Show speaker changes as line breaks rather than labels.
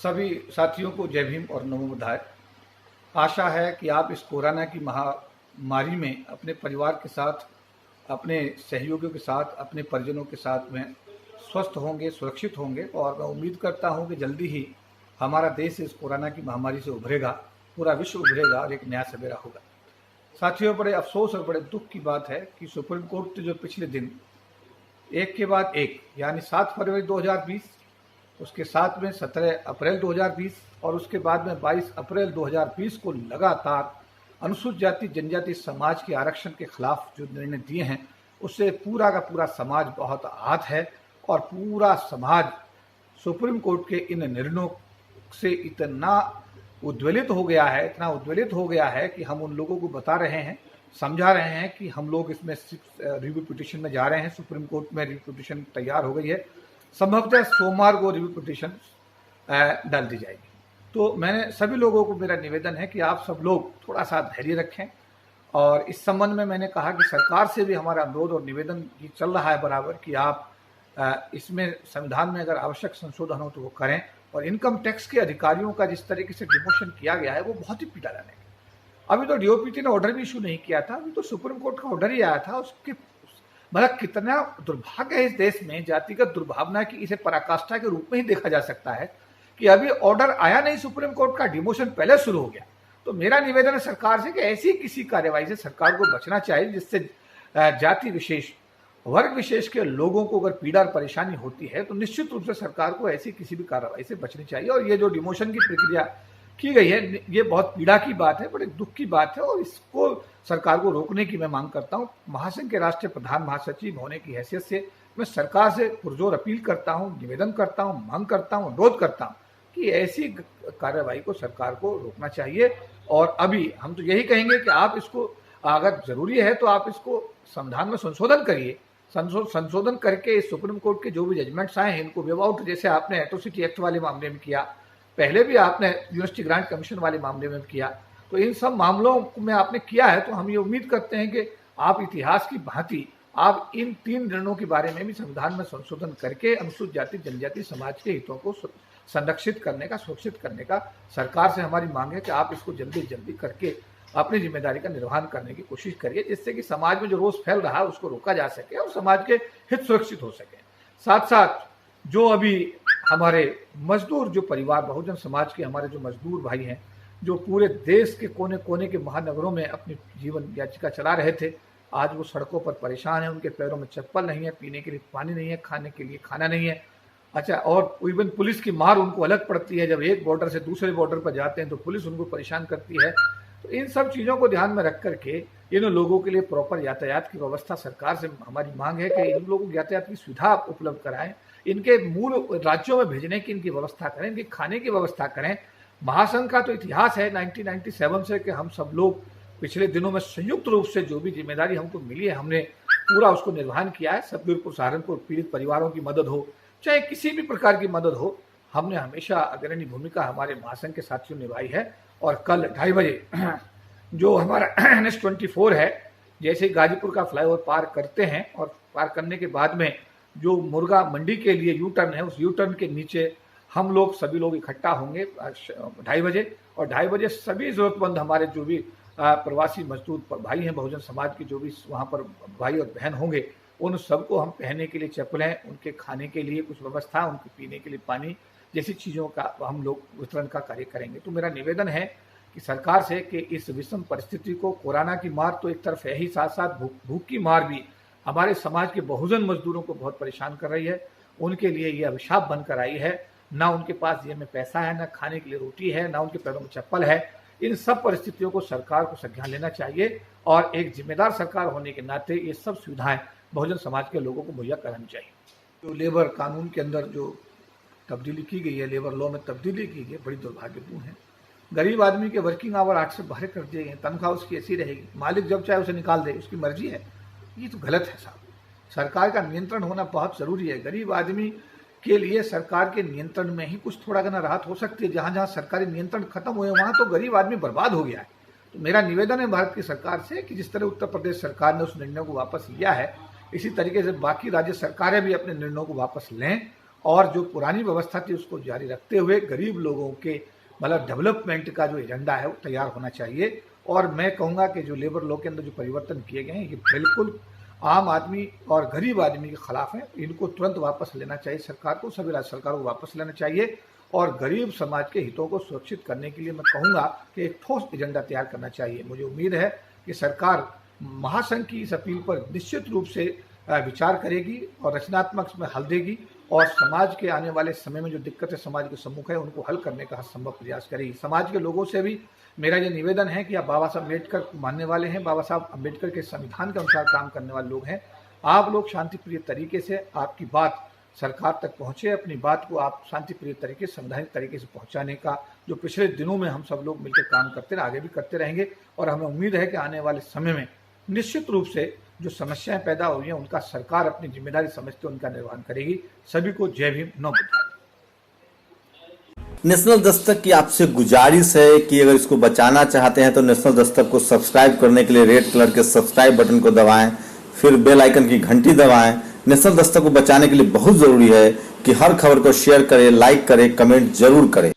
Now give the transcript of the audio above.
सभी साथियों को जय भीम और नमो बुद्धाय। आशा है कि आप इस कोरोना की महामारी में अपने परिवार के साथ, अपने सहयोगियों के साथ, अपने परिजनों के साथ में स्वस्थ होंगे, सुरक्षित होंगे और मैं उम्मीद करता हूं कि जल्दी ही हमारा देश इस कोरोना की महामारी से उभरेगा, पूरा विश्व उभरेगा और एक नया सवेरा होगा। साथियों, बड़े अफसोस और बड़े दुख की बात है कि सुप्रीम कोर्ट ने जो पिछले दिन एक के बाद एक यानी 7 फरवरी 2020, उसके साथ में 17 अप्रैल 2020 और उसके बाद में 22 अप्रैल 2020 को लगातार अनुसूचित जाति जनजाति समाज के आरक्षण के खिलाफ जो निर्णय दिए हैं, उससे पूरा का पूरा समाज बहुत आहत है और पूरा समाज सुप्रीम कोर्ट के इन निर्णयों से इतना उद्वेलित हो गया है कि हम उन लोगों को बता रहे हैं, समझा रहे हैं कि हम लोग इसमें रिव्यू पिटीशन में जा रहे हैं। सुप्रीम कोर्ट में रिव्यू पिटीशन तैयार हो गई है, संभवतः सोमवार को रिव्यू पिटीशन डाल दी जाएगी। तो मैंने सभी लोगों को मेरा निवेदन है कि आप सब लोग थोड़ा सा धैर्य रखें और इस संबंध में मैंने कहा कि सरकार से भी हमारा अनुरोध और निवेदन ये चल रहा है बराबर कि आप इसमें संविधान में अगर आवश्यक संशोधन हो तो वो करें। और इनकम टैक्स के अधिकारियों का जिस तरीके से डिमोशन किया गया है वो बहुत ही पीड़ाजनक है। अभी तो डीओपीटी ने ऑर्डर भी इशू नहीं किया था, अभी तो सुप्रीम कोर्ट का ऑर्डर ही आया था। उसके मतलब कितना दुर्भाग्य है इस देश में, जातिगत दुर्भावना की इसे पराकाष्ठा के रूप में ही देखा जा सकता है कि अभी ऑर्डर आया नहीं सुप्रीम कोर्ट का, डिमोशन पहले शुरू हो गया। तो मेरा निवेदन है सरकार से कि ऐसी किसी कार्यवाही से सरकार को बचना चाहिए जिससे जाति विशेष, वर्ग विशेष के लोगों को अगर पीड़ा और परेशानी होती है तो निश्चित रूप से सरकार को ऐसी किसी भी कार्रवाई से बचनी चाहिए। और ये जो डिमोशन की प्रक्रिया की गई है ये बहुत पीड़ा की बात है, बड़े दुख की बात है और इसको सरकार को रोकने की मैं मांग करता हूं। महासंघ के राष्ट्रीय प्रधान महासचिव होने की हैसियत से मैं सरकार से पुरजोर अपील करता हूं, निवेदन करता हूं, मांग करता हूं, अनुरोध करता हूं कि ऐसी कार्रवाई को सरकार को रोकना चाहिए। और अभी हम तो यही कहेंगे कि आप इसको अगर जरूरी है तो आप इसको संविधान में संशोधन करिए, संशोधन करके सुप्रीम कोर्ट के जो भी जजमेंट्स आए हैं इनको वेव आउट, जैसे आपने एट्रोसिटी एक्ट वाले मामले में किया, पहले भी आपने यूनिवर्सिटी ग्रांट कमीशन वाले मामले में किया। तो इन सब मामलों में आपने किया है तो हम ये उम्मीद करते हैं कि आप इतिहास की भांति आप इन 3 निर्णयों के बारे में भी संविधान में संशोधन करके अनुसूचित जाति जनजाति समाज के हितों को संरक्षित करने का, सुरक्षित करने का सरकार से हमारी मांग है कि आप इसको जल्दी जल्दी करके अपनी जिम्मेदारी का निर्वहन करने की कोशिश करिए, जिससे कि समाज में जो रोष फैल रहा है उसको रोका जा सके और समाज के हित सुरक्षित हो सके। साथ साथ जो अभी हमारे मजदूर जो परिवार, बहुजन समाज के हमारे जो मजदूर भाई हैं, जो पूरे देश के कोने कोने के महानगरों में अपनी जीवन याचिका चला रहे थे, आज वो सड़कों पर परेशान हैं। उनके पैरों में चप्पल नहीं है, पीने के लिए पानी नहीं है, खाने के लिए खाना नहीं है। अच्छा, और इवन पुलिस की मार उनको अलग पड़ती है, जब एक बॉर्डर से दूसरे बॉर्डर पर जाते हैं तो पुलिस उनको परेशान करती है। तो इन सब चीज़ों को ध्यान में रख करके इन लोगों के लिए प्रॉपर यातायात की व्यवस्था सरकार से हमारी मांग है कि इन लोगों को यातायात की सुविधा उपलब्ध कराएं, इनके मूल राज्यों में भेजने की इनकी व्यवस्था करें, इनकी खाने की व्यवस्था करें। महासंघ का तो इतिहास है 1997 से कि हम सब लोग पिछले दिनों में संयुक्त रूप से जो भी जिम्मेदारी हमको मिली है हमने पूरा उसको निर्वहन किया है। सतगुरुपुर सहारनपुर पीड़ित परिवारों की मदद हो, चाहे किसी भी प्रकार की मदद हो, हमने हमेशा अग्रणी भूमिका हमारे महासंघ के साथियों ने निभाई है। और कल 2:30 बजे जो हमारा NH-24 है, जैसे गाजीपुर का फ्लाईओवर पार करते हैं और पार करने के बाद में जो मुर्गा मंडी के लिए यू टर्न है, उस यू टर्न के नीचे हम लोग सभी लोग इकट्ठा होंगे 2:30 बजे। और 2:30 बजे सभी जरूरतमंद हमारे जो भी प्रवासी मजदूर भाई हैं, बहुजन समाज के जो भी वहाँ पर भाई और बहन होंगे, उन सबको हम पहनने के लिए चप्पलें, उनके खाने के लिए कुछ व्यवस्था, उनके पीने के लिए पानी जैसी चीज़ों का हम लोग वितरण का कार्य करेंगे। तो मेरा निवेदन है कि सरकार से कि इस विषम परिस्थिति को, कोरोना की मार तो एक तरफ है ही, साथ साथ भूख की मार भी हमारे समाज के बहुजन मजदूरों को बहुत परेशान कर रही है। उनके लिए यह अभिशाप बनकर आई है, ना उनके पास जेब में पैसा है, ना खाने के लिए रोटी है, ना उनके पैरों में चप्पल है। इन सब परिस्थितियों को सरकार को संज्ञान लेना चाहिए और एक जिम्मेदार सरकार होने के नाते ये सब सुविधाएं बहुजन समाज के लोगों को मुहैया करानी चाहिए। जो लेबर कानून के अंदर जो तब्दीली की गई है, लेबर लॉ में तब्दीली की गई, बड़ी दुर्भाग्यपूर्ण है। गरीब आदमी के वर्किंग आवर 8 से बाहर कर दिए गए, तनख्वाह उसकी ऐसी रहेगी, मालिक जब चाहे उसे निकाल दे, उसकी मर्जी है। ये तो गलत है साहब, सरकार का नियंत्रण होना बहुत जरूरी है। गरीब आदमी के लिए सरकार के नियंत्रण में ही कुछ थोड़ा घना राहत हो सकती है। जहां जहां सरकारी नियंत्रण खत्म हुए वहां तो गरीब आदमी बर्बाद हो गया है। तो मेरा निवेदन है भारत की सरकार से कि जिस तरह उत्तर प्रदेश सरकार ने उस निर्णय को वापस लिया है, इसी तरीके से बाकी राज्य सरकारें भी अपने निर्णयों को वापस लें और जो पुरानी व्यवस्था थी उसको जारी रखते हुए गरीब लोगों के मतलब डेवलपमेंट का जो एजेंडा है वो तैयार होना चाहिए। और मैं कहूँगा कि जो लेबर लॉ के अंदर जो परिवर्तन किए गए हैं ये बिल्कुल आम आदमी और गरीब आदमी के खिलाफ है। इनको तुरंत वापस लेना चाहिए सरकार को, सभी राज्य सरकारों को वापस लेना चाहिए और गरीब समाज के हितों को सुरक्षित करने के लिए मैं कहूँगा कि एक ठोस एजेंडा तैयार करना चाहिए। मुझे उम्मीद है कि सरकार महासंघ की इस अपील पर निश्चित रूप से विचार करेगी और रचनात्मक इसमें हल देगी और समाज के आने वाले समय में जो दिक्कतें समाज के सम्मुख है उनको हल करने का हर संभव प्रयास करेगी। समाज के लोगों से भी मेरा ये निवेदन है कि आप बाबा साहब अम्बेडकर को मानने वाले हैं, बाबा साहब अम्बेडकर के संविधान के अनुसार काम करने वाले लोग हैं, आप लोग शांतिप्रिय तरीके से आपकी बात सरकार तक पहुँचे, अपनी बात को आप शांतिप्रिय तरीके संवैधानिक तरीके से पहुँचाने का जो पिछले दिनों में हम सब लोग मिलकर काम करते रहे, आगे भी करते रहेंगे। और हमें उम्मीद है कि आने वाले समय में निश्चित रूप से जो समस्याएं पैदा हो रही हैं उनका सरकार अपनी जिम्मेदारी समझते उनका निर्वहन करेगी। सभी को जय भीम, नमो बुद्धाय।
नेशनल दस्तक की आपसे गुजारिश है कि अगर इसको बचाना चाहते हैं तो नेशनल दस्तक को सब्सक्राइब करने के लिए रेड कलर के सब्सक्राइब बटन को दबाएं, फिर बेल आइकन की घंटी दबाएं। नेशनल दस्तक को बचाने के लिए बहुत जरूरी है कि हर खबर को शेयर करें, लाइक करें, कमेंट जरूर करें।